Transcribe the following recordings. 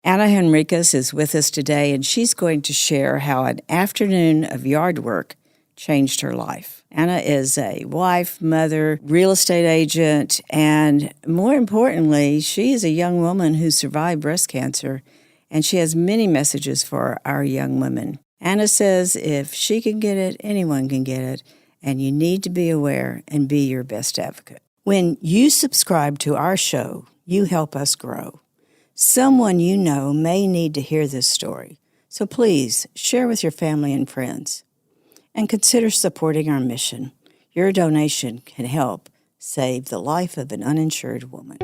Ana Henriquez is with us today, and she's going to share how an afternoon of yard work changed her life. Ana is a wife, mother, real estate agent, and more importantly, she is a young woman who survived breast cancer, and she has many messages for our young women. Ana says if she can get it, anyone can get it, and you need to be aware and be your best advocate. When you subscribe to our show, you help us grow. Someone you know may need to hear this story, so please share with your family and friends. And consider supporting our mission. Your donation can help save the life of an uninsured woman.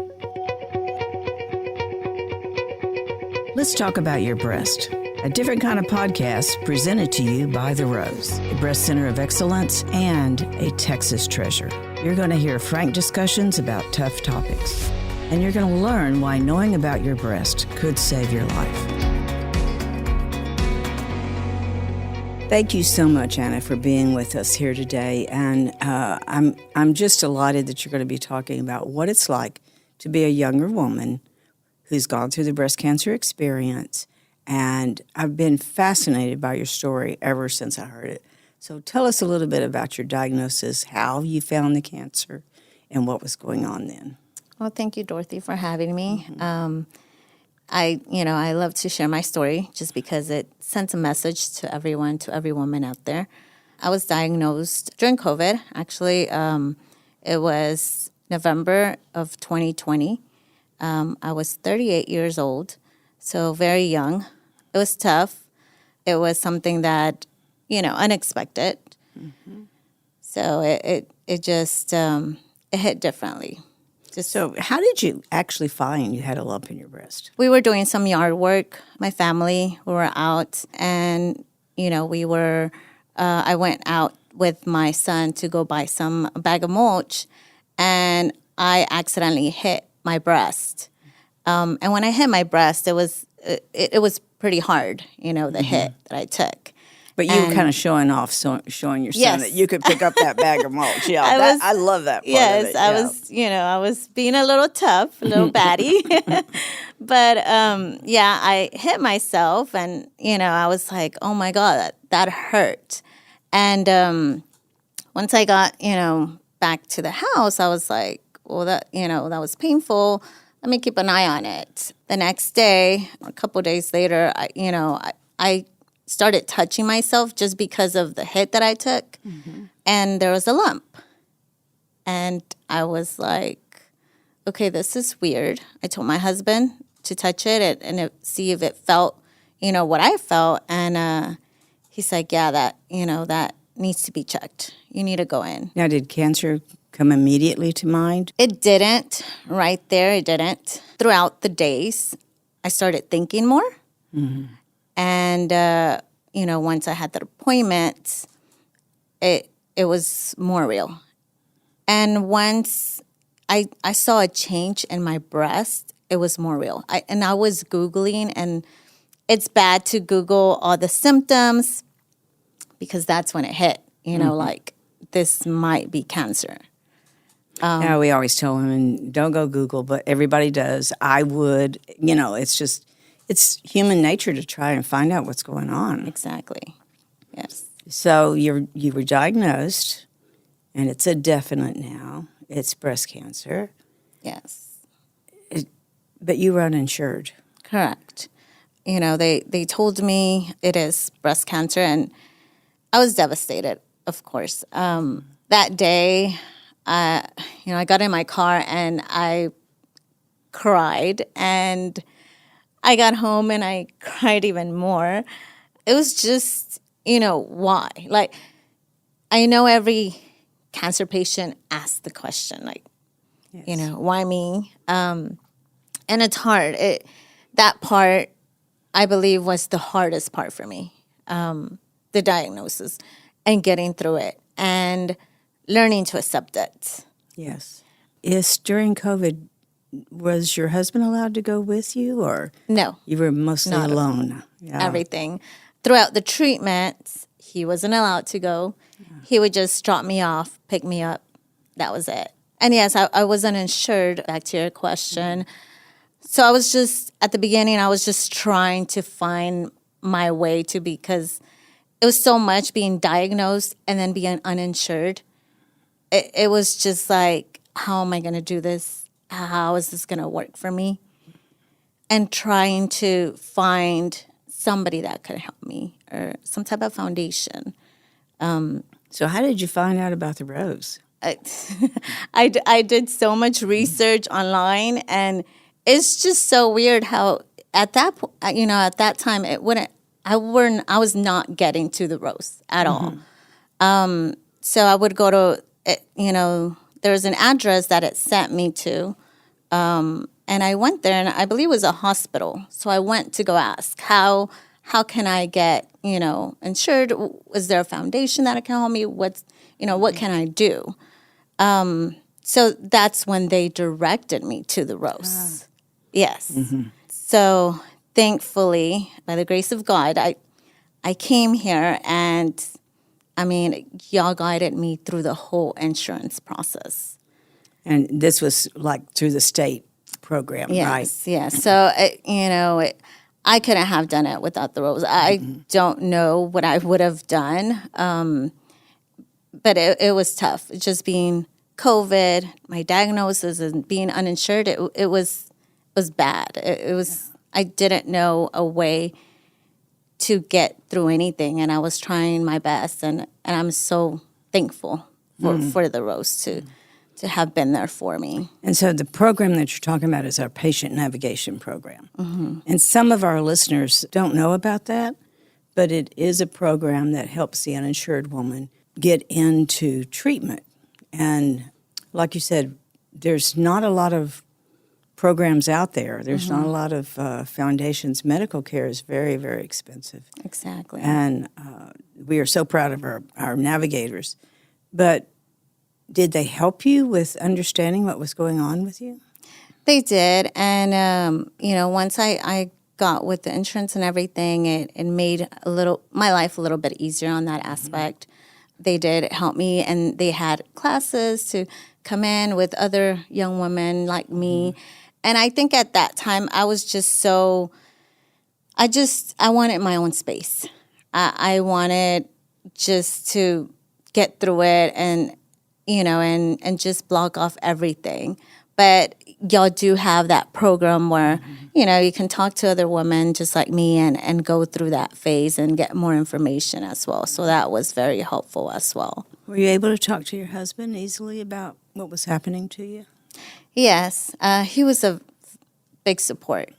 Let's talk about your breast. A different kind of podcast presented to you by The Rose, a breast center of excellence and a Texas treasure. You're going to hear frank discussions about tough topics. And you're going to learn why knowing about your breast could save your life. Thank you so much, Ana, for being with us here today. And I'm just delighted that you're going to be talking about what it's like to be a younger woman who's gone through the breast cancer experience. And I've been fascinated by your story ever since I heard it. So tell us a little bit about your diagnosis, how you found the cancer, and what was going on then. Well, thank you, Dorothy, for having me. I love to share my story just because it sends a message to everyone, to every woman out there. I was diagnosed during COVID. Actually, it was November of 2020. I was 38 years old, so very young. It was tough. It was something that, unexpected. Mm-hmm. So it just it hit differently. So how did you actually find you had a lump in your breast? We were doing some yard work. My family, we were out, and, I went out with my son to go buy some bag of mulch, and I accidentally hit my breast. And when I hit my breast, it was pretty hard, the hit that I took. But you were kind of showing off, showing your son that you could pick up that bag of mulch. Yeah, I love that part of it. I was being a little tough, a little batty. But, I hit myself, and, I was like, oh, my God, that hurt. And once I got, back to the house, I was like, well, that was painful. Let me keep an eye on it. The next day, a couple of days later, I started touching myself just because of the hit that I took. Mm-hmm. And there was a lump. And I was like, okay, this is weird. I told my husband to touch it and see if it felt, what I felt. And he's like, yeah, that needs to be checked. You need to go in. Now, did cancer come immediately to mind? It didn't. Right there, it didn't. Throughout the days, I started thinking more. Mm-hmm. And, once I had the appointment, it was more real. And once I saw a change in my breast, it was more real. I was Googling, and it's bad to Google all the symptoms because that's when it hit, like this might be cancer. Yeah, we always tell women, don't go Google, but everybody does. I would, it's human nature to try and find out what's going on. Exactly. Yes. So you were diagnosed, and it's a definite now. It's breast cancer. Yes. But you were uninsured. Correct. They told me it is breast cancer, and I was devastated, of course. That day, I got in my car, and I cried, and I got home and I cried even more. It was just, why? Like, I know every cancer patient asks the question, like, yes. Why me? And it's hard. That part, I believe, was the hardest part for me, the diagnosis and getting through it and learning to accept it. Yes. Yes, during COVID, was your husband allowed to go with you, or no? You were mostly alone. Yeah. Everything throughout the treatment, he wasn't allowed to go. Yeah. He would just drop me off, pick me up. That was it. And yes, I was uninsured. Back to your question. So I was just, at the beginning, I was just trying to find my way to, because it was so much being diagnosed and then being uninsured. It was just like, how am I going to do this? How is this going to work for me? And trying to find somebody that could help me, or some type of foundation. So how did you find out about the rose? I did so much research online, and it's just so weird how at that at that time it wouldn't. I was not getting to the rose at all. So I would go to there's an address that it sent me to, and I went there, and I believe it was a hospital. So I went to go ask how can I get insured? Is there a foundation that can help me? What can I do? So that's when they directed me to the rose. Yes. So thankfully, by the grace of God, I came here, and I mean, y'all guided me through the whole insurance process. And this was like through the state program, right? Yes. So, I couldn't have done it without the rose. I don't know what I would have done, but it was tough. Just being COVID, my diagnosis, and being uninsured, it was bad. It was. I didn't know a way to get through anything, and I was trying my best, and I'm so thankful for the rose to have been there for me. And so the program that you're talking about is our patient navigation program. And some of our listeners don't know about that, but it is a program that helps the uninsured woman get into treatment. And like you said, there's not a lot of programs out there. There's not a lot of foundations. Medical care is very, very expensive. Exactly. And we are so proud of our navigators. But did they help you with understanding what was going on with you? They did. And, once I got with the insurance and everything, it made my life a little bit easier on that aspect. They did help me, and they had classes to come in with other young women like me. And I think at that time, I was just I wanted my own space. I wanted just to get through it and just block off everything. But y'all do have that program where, you can talk to other women just like me and go through that phase and get more information as well. So that was very helpful as well. Were you able to talk to your husband easily about what was happening to you? Yes, he was a big support.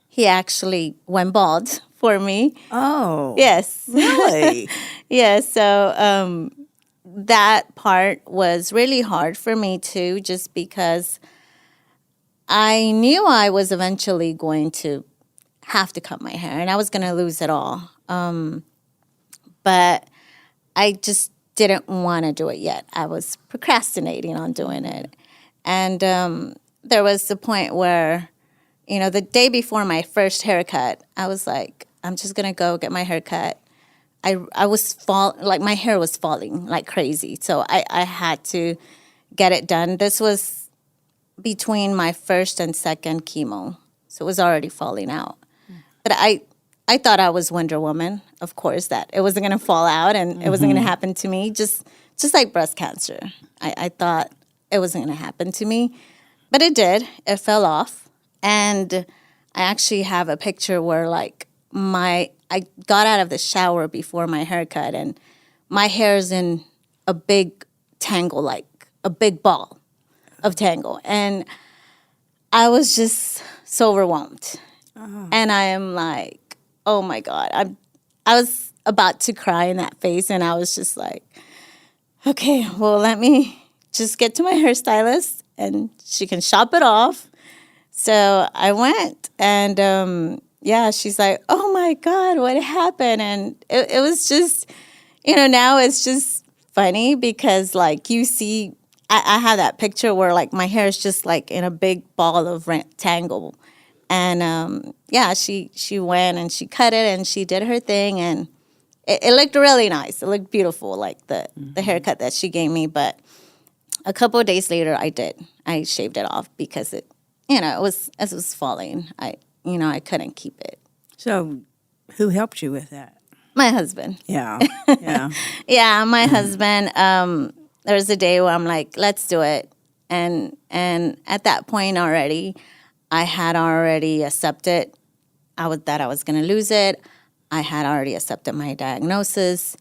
He actually went bald for me. Oh. Yes. Really? Yes, so that part was really hard for me too, just because I knew I was eventually going to have to cut my hair, and I was going to lose it all. But I just didn't want to do it yet. I was procrastinating on doing it. And there was the point where, the day before my first haircut, I was like, I'm just going to go get my haircut. I was my hair was falling like crazy. So I had to get it done. This was between my first and second chemo. So it was already falling out. But I thought I was Wonder Woman, of course, that it wasn't going to fall out and it wasn't going to happen to me, just like breast cancer. I thought it wasn't going to happen to me, but it did. It fell off. And I actually have a picture where, I got out of the shower before my haircut, and my hair's in a big tangle, like a big ball of tangle. And I was just so overwhelmed. And I am like, oh my God. I was about to cry in that face, and I was just like, okay, well, let me just get to my hairstylist, and she can shop it off. So I went, and she's like, oh my God, what happened? And it was just, now it's just funny because, you see, I have that picture where, my hair is just, in a big ball of tangle. And, she went and she cut it and she did her thing, and it looked really nice. It looked beautiful, the haircut that she gave me. But a couple of days later, I shaved it off because it as it was falling. I couldn't keep it. So, who helped you with that? My husband. Yeah, yeah. Yeah, my husband. There was a day where I'm like, let's do it. And at that point already, I had already accepted that I was going to lose it. I had already accepted my diagnosis.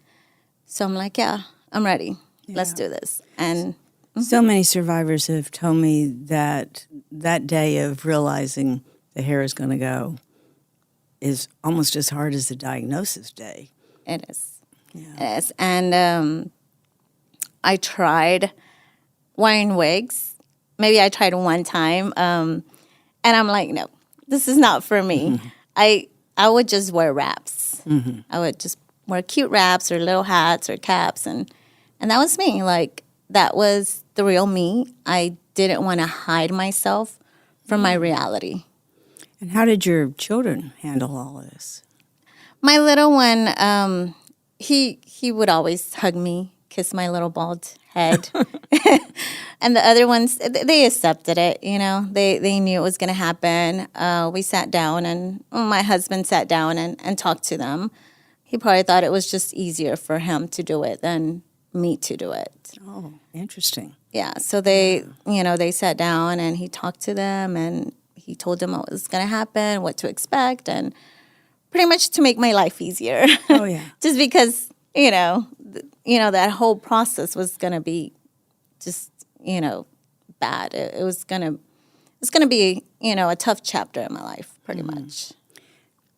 So I'm like, yeah, I'm ready. Let's do this. And so many survivors have told me that day of realizing the hair is going to go is almost as hard as the diagnosis day. it is. Yeah. It is. And I tried wearing wigs. Maybe I tried one time. And I'm like, no, this is not for me. Mm-hmm. I would just wear wraps. Mm-hmm. I would just wear cute wraps or little hats or caps. And that was me. Like, that was the real me. I didn't want to hide myself from my reality. And how did your children handle all of this? My little one, he would always hug me, kiss my little bald head. And the other ones, they accepted it, They knew it was going to happen. We sat down, and my husband sat down and talked to them. He probably thought it was just easier for him to do it than me to do it. Oh, interesting. Yeah, so they sat down, and he talked to them, and he told them what was going to happen, what to expect, and pretty much to make my life easier. Oh, yeah. Just because, that whole process was going to be just, bad. It was going to be, a tough chapter in my life, pretty much.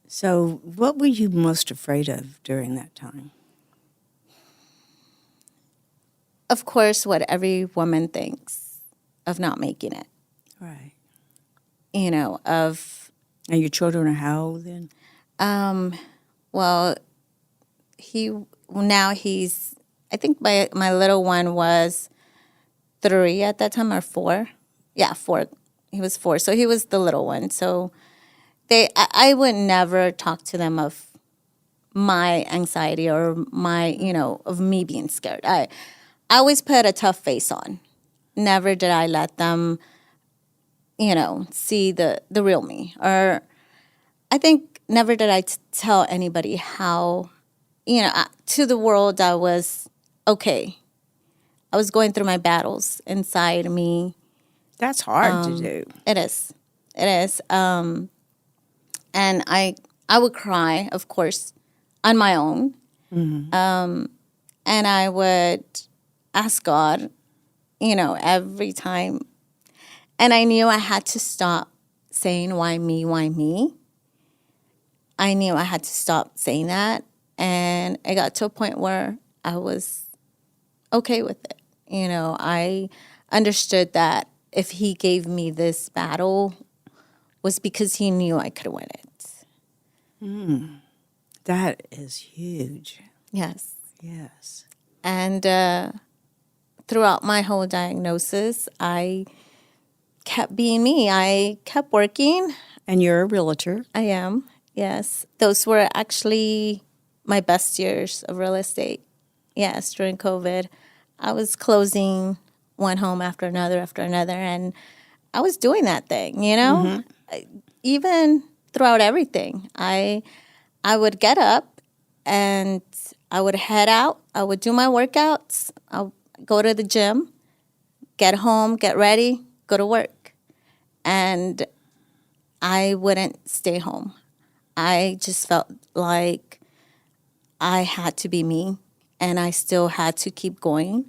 So what were you most afraid of during that time? Of course, what every woman thinks of not making it. Right. Of... And your children are how old then? Well, he's, I think my little one was 3 at that time, or 4. Yeah, 4. He was 4, so he was the little one. So I would never talk to them of my anxiety or my, of me being scared. I always put a tough face on. Never did I let them, see the real me. Or I think never did I tell anybody how, to the world I was okay. I was going through my battles inside me. That's hard to do. It is. It is. And I would cry, of course, on my own. Mm-hmm. And I would ask God, every time. And I knew I had to stop saying, why me, why me? I knew I had to stop saying that. And I got to a point where I was okay with it. I understood that if he gave me this battle was because he knew I could win it. That is huge. Yes. Yes. And throughout my whole diagnosis, I kept being me. I kept working. And you're a realtor. I am, yes. Those were actually my best years of real estate. Yes, during COVID. I was closing one home after another, and I was doing that thing, Mm-hmm. Even throughout everything. I would get up and I would head out. I would do my workouts. I'll go to the gym, get home, get ready, go to work. And I wouldn't stay home. I just felt like I had to be me, and I still had to keep going.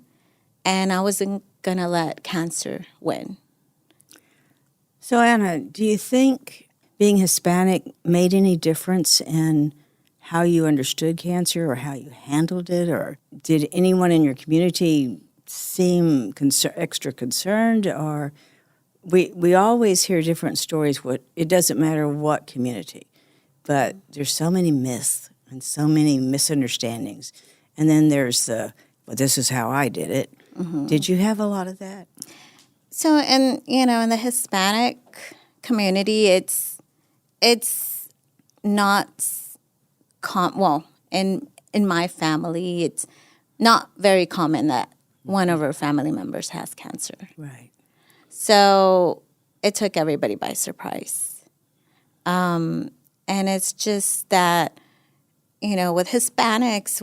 And I wasn't going to let cancer win. So, Ana, do you think being Hispanic made any difference in how you understood cancer or how you handled it? Or did anyone in your community seem extra concerned? Or we always hear different stories. It doesn't matter what community, but there's so many myths and so many misunderstandings. And then there's this is how I did it. Mm-hmm. Did you have a lot of that? So, in the Hispanic community, it's not in my family, it's not very common that one of our family members has cancer. Right. So it took everybody by surprise. And it's just that, with Hispanics,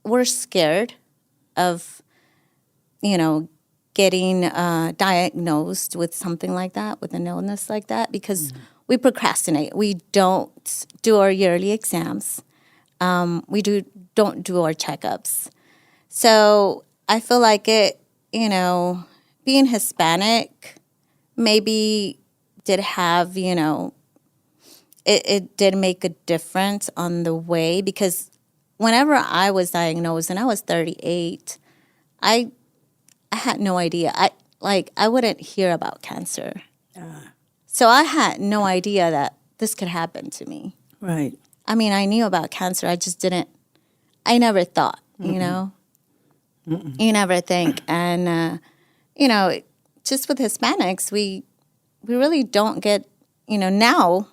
we're scared of, getting diagnosed with something like that, with an illness like that, because we procrastinate. We don't do our yearly exams. We don't do our checkups. So I feel like being Hispanic maybe did have, it did make a difference on the way, because whenever I was diagnosed and I was 38, I had no idea. I wouldn't hear about cancer. So I had no idea that this could happen to me. Right. I mean, I knew about cancer. I just didn't, I never thought, you never think. And, just with Hispanics, we really don't get, now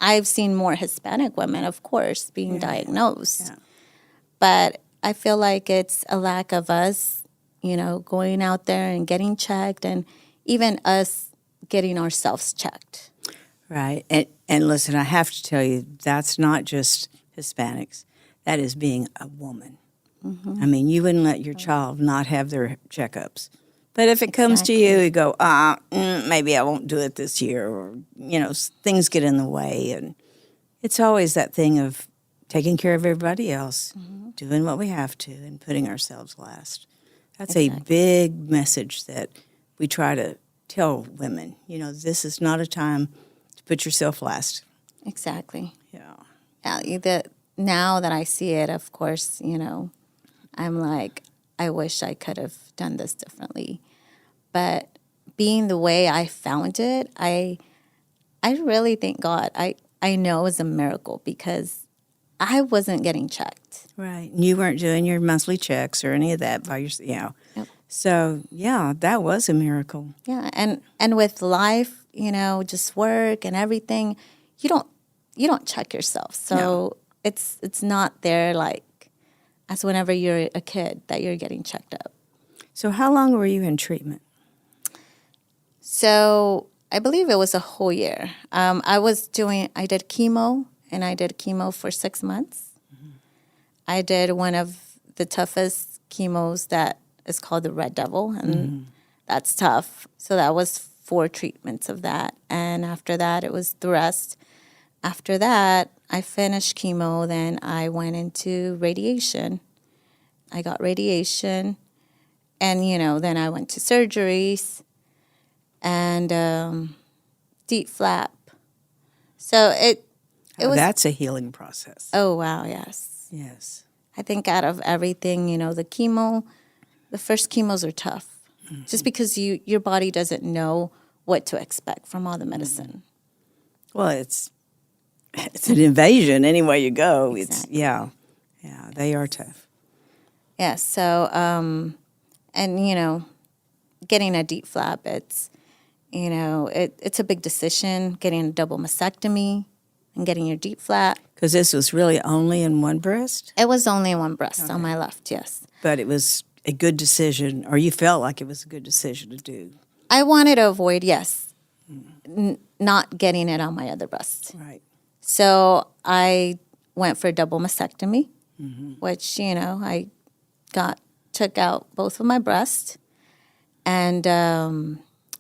I've seen more Hispanic women, of course, being diagnosed. Yeah. But I feel like it's a lack of us, going out there and getting checked, and even us getting ourselves checked. Right. And listen, I have to tell you, that's not just Hispanics. That is being a woman. I mean, you wouldn't let your child not have their checkups. But if it comes to you go, maybe I won't do it this year, or, things get in the way. And it's always that thing of taking care of everybody else, doing what we have to, and putting ourselves last. That's a big message that we try to tell women. This is not a time to put yourself last. Exactly. Yeah. Now that I see it, of course, I'm like, I wish I could have done this differently. But being the way I found it, I really thank God. I know it was a miracle, because I wasn't getting checked. Right. You weren't doing your monthly checks or any of that by yourself. Yeah. Yep. So, yeah, that was a miracle. Yeah. And with life, just work and everything, you don't check yourself. So it's not there like as whenever you're a kid that you're getting checked up. So how long were you in treatment? So I believe it was a whole year. I did chemo, and I did chemo for 6 months. I did one of the toughest chemos that is called the Red Devil, and that's tough. So that was 4 treatments of that. And after that, it was the rest. After that, I finished chemo, then I went into radiation. I got radiation, and, then I went to surgeries and deep flap. So it was... That's a healing process. Oh, wow, yes. Yes. I think out of everything, the chemo, the first chemos are tough. Just because your body doesn't know what to expect from all the medicine. Well, it's an invasion anywhere you go. Exactly. Yeah, they are tough. Yeah, so, and, getting a deep flap, it's a big decision, getting a double mastectomy and getting your deep flap. Because this was really only in one breast? It was only one breast on my left, yes. But it was a good decision, or you felt like it was a good decision to do. I wanted to avoid, yes, not getting it on my other breast. Right. So I went for a double mastectomy, which, I took out both of my breasts, and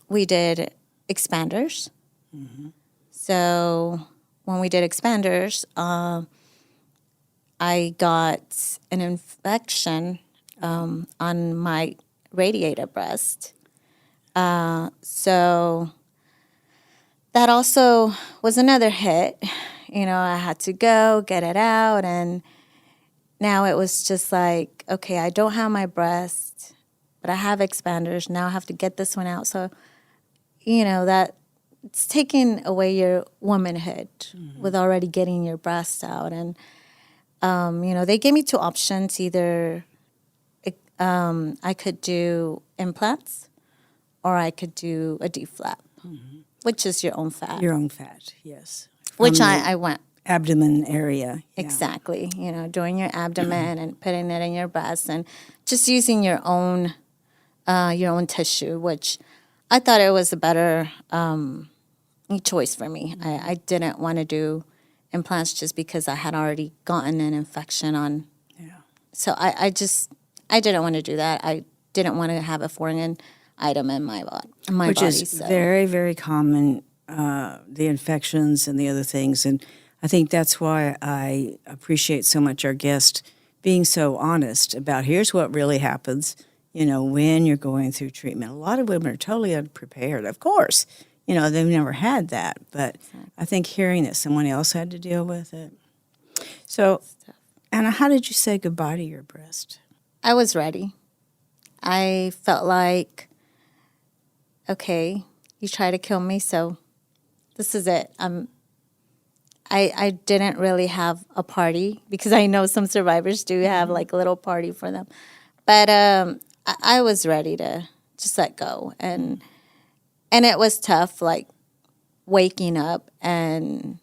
we did expanders. So when we did expanders, I got an infection on my radiated breast. So that also was another hit. I had to go get it out, and now it was just like, okay, I don't have my breast, but I have expanders. Now I have to get this one out. So, that it's taking away your womanhood with already getting your breast out. And, they gave me 2 options. Either I could do implants, or I could do a deep flap, which is your own fat. Your own fat, yes. Which I went. Abdomen area. Yeah. Exactly. Doing your abdomen and putting it in your breast, and just using your own your own tissue, which I thought it was a better choice for me. I didn't want to do implants just because I had already gotten an infection on. Yeah. So I didn't want to do that. I didn't want to have a foreign item in my body. Which is very, very common, the infections and the other things. And I think that's why I appreciate so much our guest being so honest about here's what really happens, when you're going through treatment. A lot of women are totally unprepared, of course. They've never had that. But I think hearing that someone else had to deal with it. So, Anna, how did you say goodbye to your breast? I was ready. I felt like, okay, you tried to kill me, so this is it. I didn't really have a party because I know some survivors do have like a little party for them. But I was ready to just let go. And it was tough, like waking up and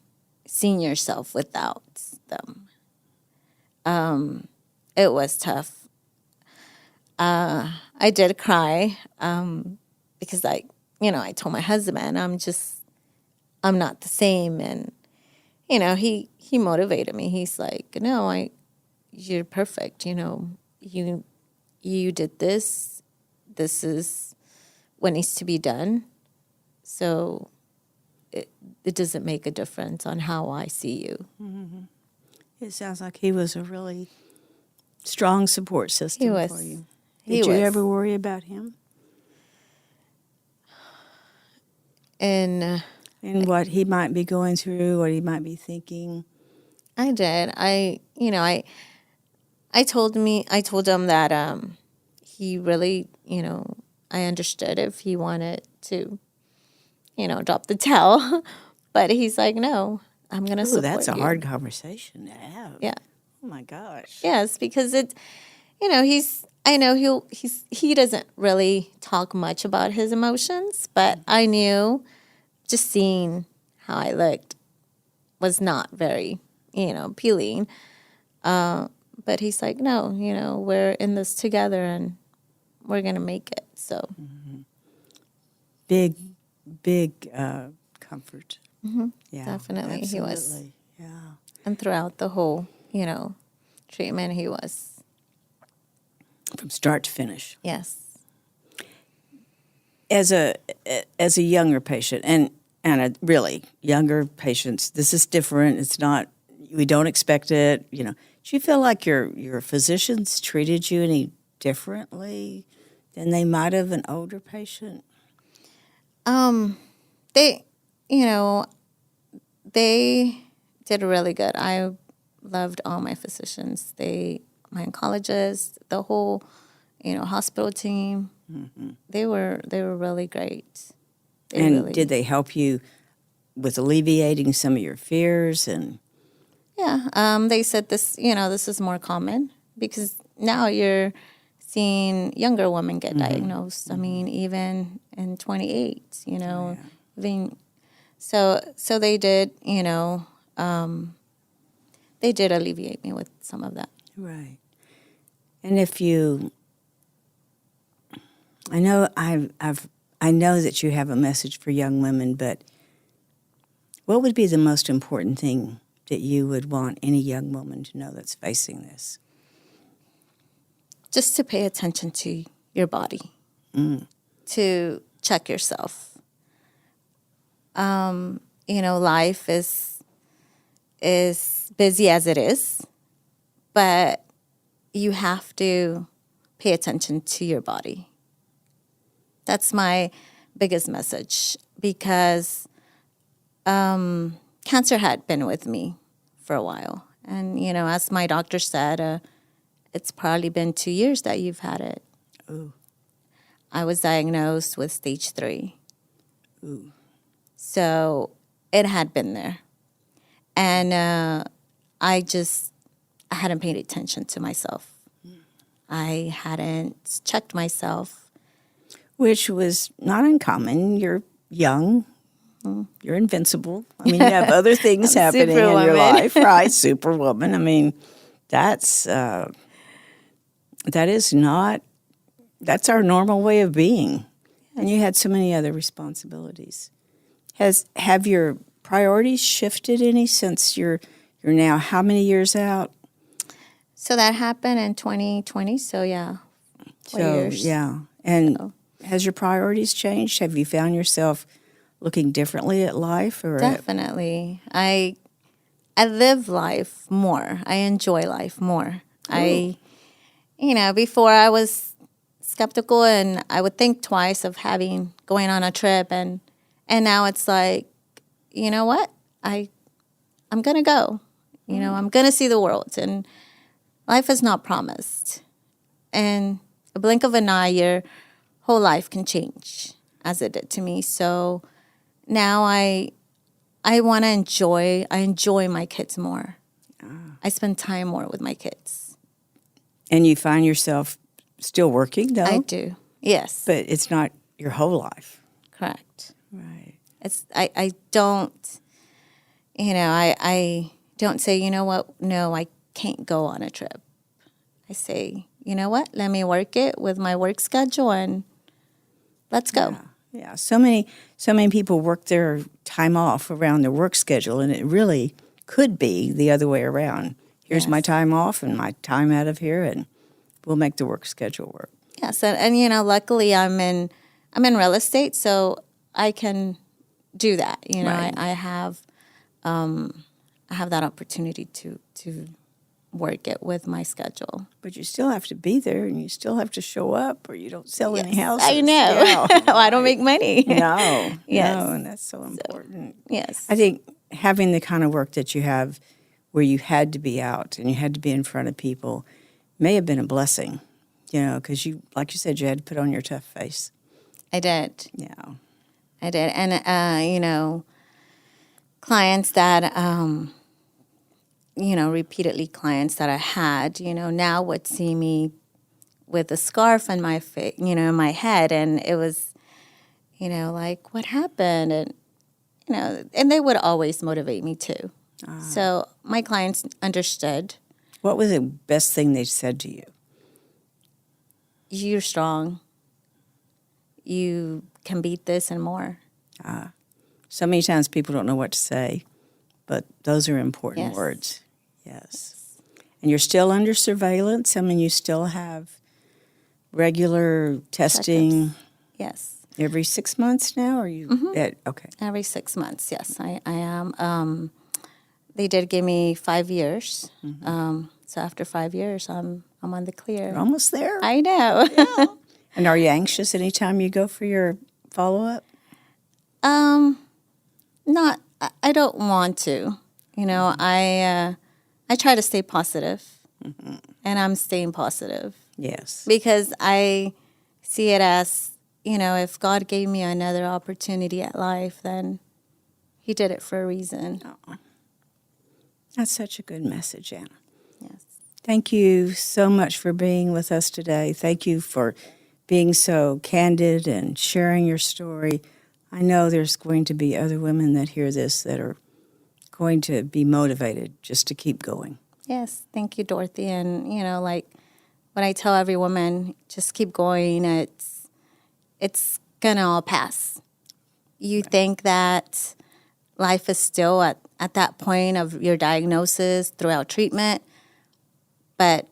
seeing yourself without them. It was tough. I did cry because I told my husband, I'm not the same. And, he motivated me. He's like, no, you're perfect. You did this. This is what needs to be done. So it doesn't make a difference on how I see you. Mm-hmm. It sounds like he was a really strong support system for you. Did you ever worry about him? And what he might be going through, what he might be thinking? I did. I told him that he really, I understood if he wanted to, drop the towel. But he's like, no, I'm going to support you. That's a hard conversation to have. Yeah. Oh, my gosh. Yes, because he doesn't really talk much about his emotions, but I knew just seeing how I looked was not very, appealing. But he's like, no, we're in this together and we're going to make it. So big comfort. Mm-hmm. Yeah, definitely. Absolutely. He was. Yeah. And throughout the whole, treatment, he was. From start to finish. Yes. As a younger patient, and a really younger patients, this is different. It's not, we don't expect it. Do you feel like your physicians treated you any differently than they might have an older patient? They did really good. I loved all my physicians. My oncologists, the whole, hospital team. Mm-hmm. They were really great. Did they help you with alleviating some of your fears? And yeah, they said this is more common because now you're seeing younger women get diagnosed. I mean, even in 28, even so they did, they did alleviate me with some of that. Right. And I know I know that you have a message for young women, but what would be the most important thing that you would want any young woman to know that's facing this? Just to pay attention to your body, to check yourself. Life is busy as it is, but you have to pay attention to your body. That's my biggest message because cancer had been with me for a while. And, as my doctor said, it's probably been 2 years that you've had it. Ooh. I was diagnosed with stage 3. Ooh. So it had been there. And I hadn't paid attention to myself. I hadn't checked myself. Which was not uncommon. You're young. You're invincible. I mean, you have other things happening in your life, right? Superwoman. I mean, that is not that's our normal way of being. And you had so many other responsibilities. Have your priorities shifted any since you're now how many years out? So that happened in 2020. So yeah, 4 years. Yeah. And has your priorities changed? Have you found yourself looking differently at life? Or Definitely. I live life more. I enjoy life more. Ooh. Before I was skeptical and I would think twice of going on a trip, and now it's like, you know what? I'm gonna go. I'm gonna see the world, and life is not promised. And a blink of an eye, your whole life can change, as it did to me. So now I want to enjoy. I enjoy my kids more. I spend time more with my kids. And you find yourself still working, though? I do, yes. But it's not your whole life. Correct. Right. I don't, I don't say, you know what, no, I can't go on a trip. I say, you know what, let me work it with my work schedule and let's go. Yeah. So many people work their time off around their work schedule, and it really could be the other way around. Here's my time off and my time out of here, and we'll make the work schedule work. Yes, and luckily I'm in real estate, so I can do that. Right. I have that opportunity to work it with my schedule. But you still have to be there, and you still have to show up, or you don't sell any houses. I know. Yeah. Well, I don't make money. No. Yes. No, and that's so important. Yes. I think having the kind of work that you have where you had to be out and you had to be in front of people may have been a blessing, because you, like you said, you had to put on your tough face. I did. Yeah. I did. And, clients that, repeatedly clients that I had, now would see me with a scarf on my face, in my head. And it was, like, what happened? And, and they would always motivate me too. So my clients understood. What was the best thing they said to you? You're strong. You can beat this and more. So many times people don't know what to say, but those are important Yes. words. Yes. And you're still under surveillance? I mean, you still have regular testing Yes. every 6 months now? Or you? Okay. Every 6 months, yes, I am. They did give me 5 years. So after 5 years, I'm on the clear. You're almost there. I know. Yeah. And are you anxious anytime you go for your follow-up? Not. I don't want to. I try to stay positive, and I'm staying positive Yes. because I see it as, if God gave me another opportunity at life, then He did it for a reason. That's such a good message, Anna. Yes. Thank you so much for being with us today. Thank you for being so candid and sharing your story. I know there's going to be other women that hear this that are going to be motivated just to keep going. Yes, thank you, Dorothy. And, like what I tell every woman, just keep going. It's going to all pass. You think that life is still at that point of your diagnosis throughout treatment, but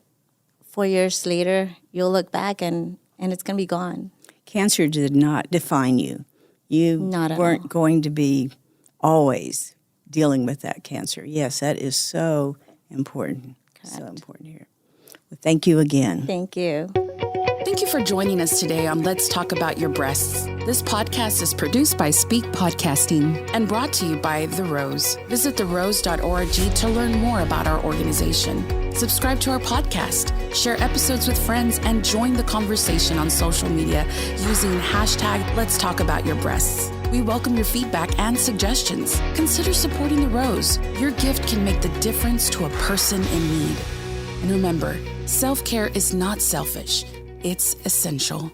4 years later, you'll look back and it's going to be gone. Cancer did not define you. You weren't going to be always dealing with that cancer. Yes, that is so important. Correct. So important here. Well, thank you again. Thank you. Thank you for joining us today on Let's Talk About Your Breasts. This podcast is produced by Speak Podcasting and brought to you by The Rose. Visit therose.org to learn more about our organization. Subscribe to our podcast, share episodes with friends, and join the conversation on social media using hashtag Let's Talk About Your Breasts. We welcome your feedback and suggestions. Consider supporting The Rose. Your gift can make the difference to a person in need. And remember, self-care is not selfish. It's essential.